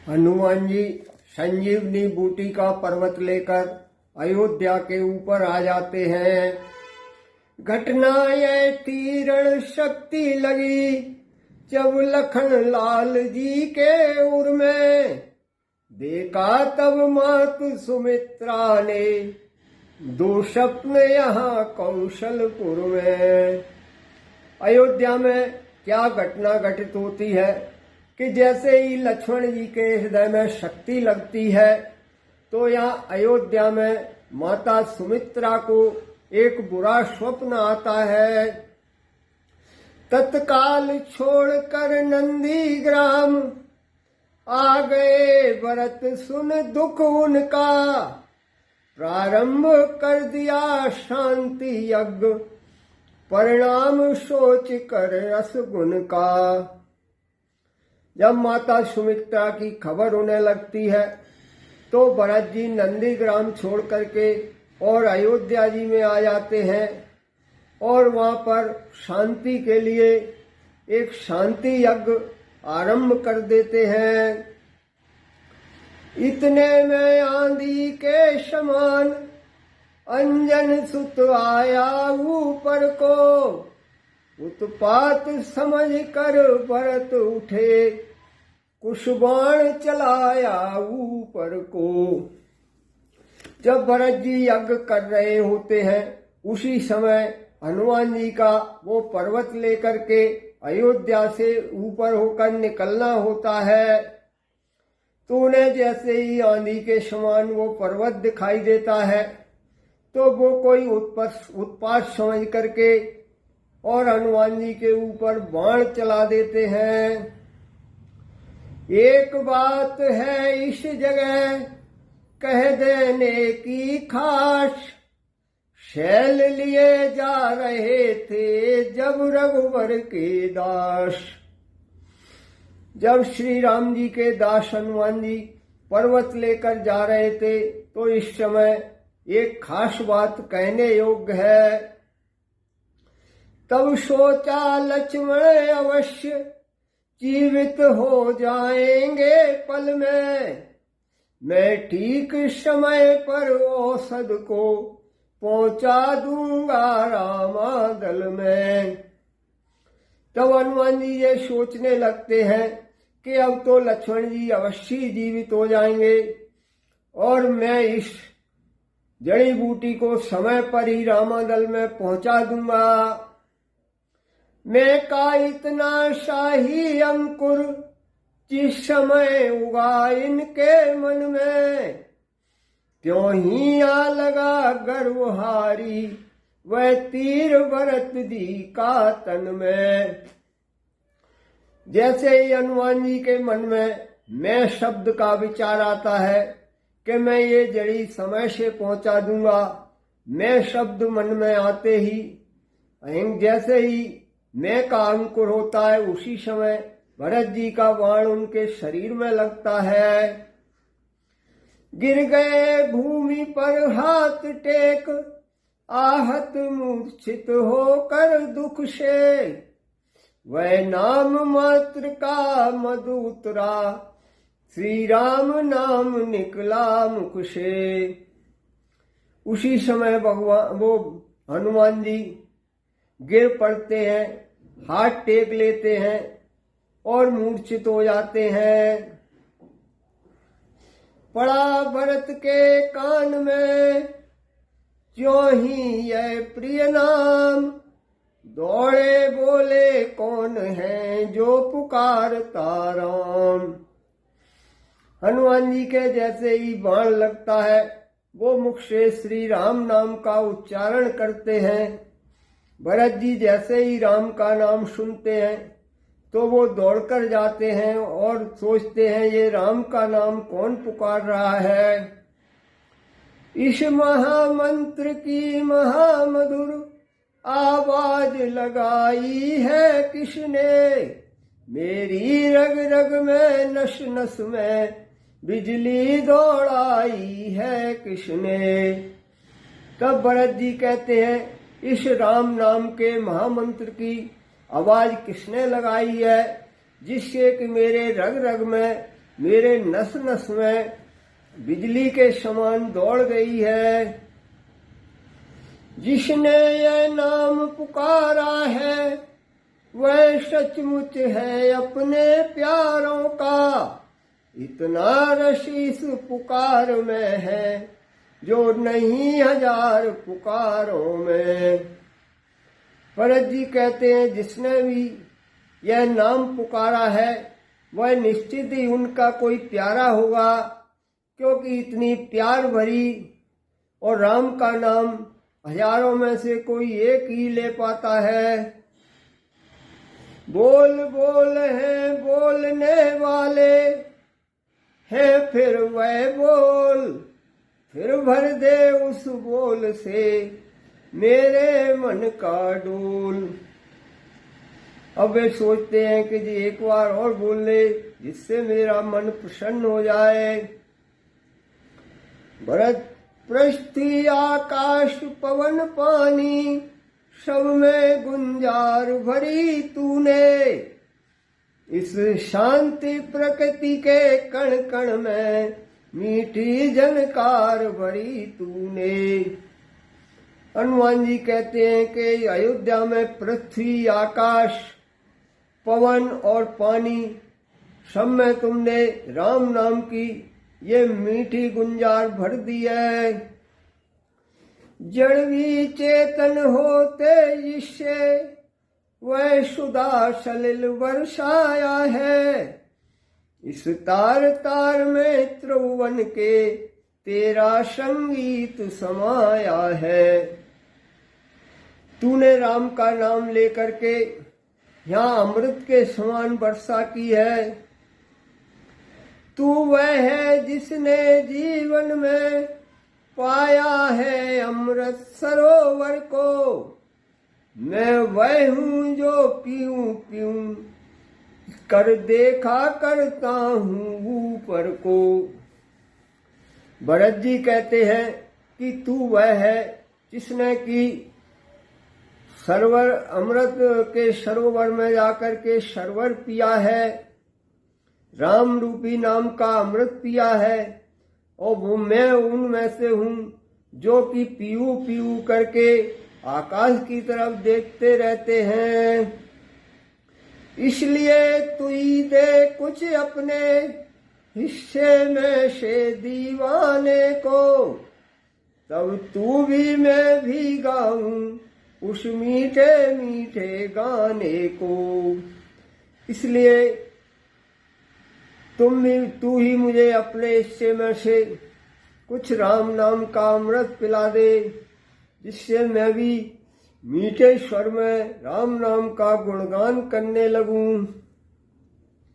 हनुमान जी संजीवनी बूटी का पर्वत लेकर अयोध्या के ऊपर आ जाते हैं। घटना यह तीरण शक्ति लगी जब लखन लाल जी के उर में, देखा तब मातु सुमित्रा ने दो स्वप्न यहाँ कौशलपुर में। अयोध्या में क्या घटना घटित होती है कि जैसे ही लक्ष्मण जी के हृदय में शक्ति लगती है तो यहाँ अयोध्या में माता सुमित्रा को एक बुरा स्वप्न आता है। तत्काल छोड़कर नंदी ग्राम आ गए भरत सुन दुख उनका, प्रारंभ कर दिया शांति यज्ञ परिणाम सोच कर रस गुण का। जब माता सुमित्रा की खबर होने लगती है तो भरत जी नंदीग्राम छोड़ करके और अयोध्या जी में आ जाते हैं और वहां पर शांति के लिए एक शांति यज्ञ आरंभ कर देते हैं। इतने में आंधी के समान अंजन सुत आया ऊपर को, उत्पात समझ कर भरत उठे कुश बाण चलाया ऊपर को। जब भरत जी यज्ञ कर रहे होते हैं उसी समय हनुमान जी का वो पर्वत लेकर के अयोध्या से ऊपर होकर निकलना होता है तो उन्हें जैसे ही आंधी के समान वो पर्वत दिखाई देता है तो वो कोई उत्पात समझ करके और हनुमान जी के ऊपर बाण चला देते हैं। एक बात है इस जगह कह देने की खास, शैल लिए जा रहे थे जब रघुवर के दास। जब श्री राम जी के दास हनुमान जी पर्वत लेकर जा रहे थे तो इस समय एक खास बात कहने योग्य है। तब सोचा लक्ष्मण अवश्य जीवित हो जाएंगे पल में, मैं ठीक समय पर औषध को पहुंचा दूंगा रामादल में। तब हनुमान जी ये सोचने लगते हैं कि अब तो लक्ष्मण जी अवश्य जीवित हो जाएंगे और मैं इस जड़ी बूटी को समय पर ही रामादल में पहुंचा दूंगा। मैं का इतना शाही अंकुर जिस समय उगा इनके मन में, त्यों ही आ लगा गर्वहारी वह तीर भरत जी का तन में। जैसे ही हनुमान जी के मन में मैं शब्द का विचार आता है कि मैं ये जड़ी समय से पहुंचा दूंगा, मैं शब्द मन में आते ही जैसे ही मैं का अंकुर होता है उसी समय भरत जी का बाण उनके शरीर में लगता है। गिर गए भूमि पर हाथ टेक आहत मूर्छित होकर दुख से, वह नाम मात्र का मधु उतरा श्री राम नाम निकला मुख से। उसी समय भगवान वो हनुमान जी गिर पड़ते हैं, हाथ टेक लेते हैं और मूर्छित हो जाते हैं। पड़ा भरत के कान में ज्यों ही यह प्रिय नाम, दौड़े बोले कौन है जो पुकारता राम। हनुमान जी के जैसे ही बाण लगता है वो मुख से श्री राम नाम का उच्चारण करते हैं। भरत जी जैसे ही राम का नाम सुनते हैं तो वो दौड़कर जाते हैं और सोचते हैं ये राम का नाम कौन पुकार रहा है। इस महामंत्र की महामधुर आवाज लगाई है किसने, मेरी रग रग में नस नस में बिजली दौड़ाई है किसने। तब भरत जी कहते हैं इस राम नाम के महामंत्र की आवाज किसने लगाई है जिससे कि मेरे रग रग में मेरे नस नस में बिजली के समान दौड़ गई है। जिसने यह नाम पुकारा है वह सचमुच है अपने प्यारों का। इतना रस इस पुकार में है जो नहीं हजार पुकारों में। भरत जी कहते हैं जिसने भी यह नाम पुकारा है वह निश्चित ही उनका कोई प्यारा होगा, क्योंकि इतनी प्यार भरी और राम का नाम हजारों में से कोई एक ही ले पाता है। बोल बोल है बोलने वाले हैं, फिर वह बोल फिर भर दे उस बोल से मेरे मन का डोल। अब वे सोचते हैं कि जी एक बार और बोल ले जिससे मेरा मन प्रसन्न हो जाए। भरत पृथ्वी आकाश पवन पानी सब में गुंजार भरी तूने। इस शांति प्रकृति के कण कण में मीठी झनकार भरी तूने। हनुमान जी कहते हैं कि अयोध्या में पृथ्वी आकाश पवन और पानी सब में तुमने राम नाम की ये मीठी गुंजार भर दी है। जड़ भी चेतन होते इससे वह सुधा सलिल वर्षाया है। इस तार तार में त्रिभुवन के तेरा संगीत समाया है। तूने राम का नाम लेकर के यहाँ अमृत के समान वर्षा की है। तू वह है जिसने जीवन में पाया है अमृत सरोवर को। मैं वह हूँ जो पीऊं पीऊं कर देखा करता हूँ ऊपर को। भरत जी कहते हैं कि तू वह है जिसने कि सरोवर अमृत के सरोवर में जाकर के सरोवर पिया है, राम रूपी नाम का अमृत पिया है। और वो मैं उनमें से हूँ जो कि पीऊ पीऊ करके आकाश की तरफ देखते रहते हैं। इसलिए तू ही दे कुछ अपने हिस्से में से दीवाने को, तब तू भी मैं भी गाऊं उस मीठे मीठे गाने को। इसलिए तू ही मुझे अपने हिस्से में से कुछ राम नाम का अमृत पिला दे, जिससे मैं भी मीठे स्वर में राम नाम का गुणगान करने लगूं।